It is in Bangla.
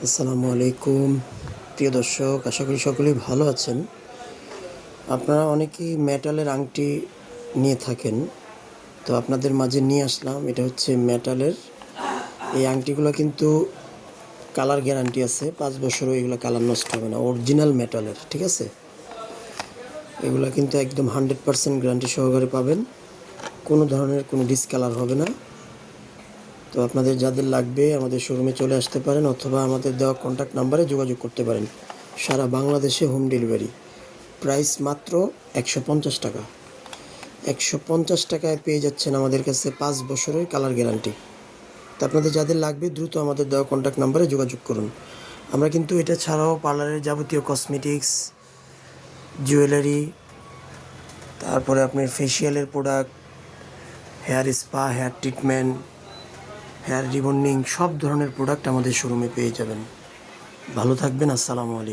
আসসালামু আলাইকুম প্রিয় দর্শক, আশা করি সকলেই ভালো আছেন। আপনারা অনেকেই মেটালের আংটি নিয়ে থাকেন, তো আপনাদের মাঝে নিয়ে আসলাম। এটা হচ্ছে মেটালের এই আংটিগুলো, কিন্তু কালার গ্যারান্টি আছে 5 বছরও এগুলো কালার নষ্ট হবে না, অরিজিনাল মেটালের, ঠিক আছে। এগুলো কিন্তু একদম 100% গ্যারান্টি সহকারে পাবেন, কোনো ধরনের কোনো ডিসকালার হবে না। তো আপনাদের যাদের লাগবে আমাদের শোরুমে চলে আসতে পারেন, অথবা আমাদের দেওয়া কন্ট্যাক্ট নাম্বারে যোগাযোগ করতে পারেন। সারা বাংলাদেশে হোম ডেলিভারি। প্রাইস মাত্র 150 টাকা। 150 টাকায় পেয়ে যাচ্ছেন আমাদের কাছে 5 বছরের কালার গ্যারান্টি। তো আপনাদের যাদের লাগবে দ্রুত আমাদের দেওয়া কন্ট্যাক্ট নাম্বারে যোগাযোগ করুন। আমরা কিন্তু এটা ছাড়াও পার্লারের যাবতীয় কসমেটিক্স, জুয়েলারি, তারপরে আপনার ফেসিয়ালের product, hair spa, hair treatment, hair rebonding, সব ধরনের প্রোডাক্ট আমাদের শোরুমে পেয়ে যাবেন। ভালো থাকবেন। আসসালামু আলাইকুম।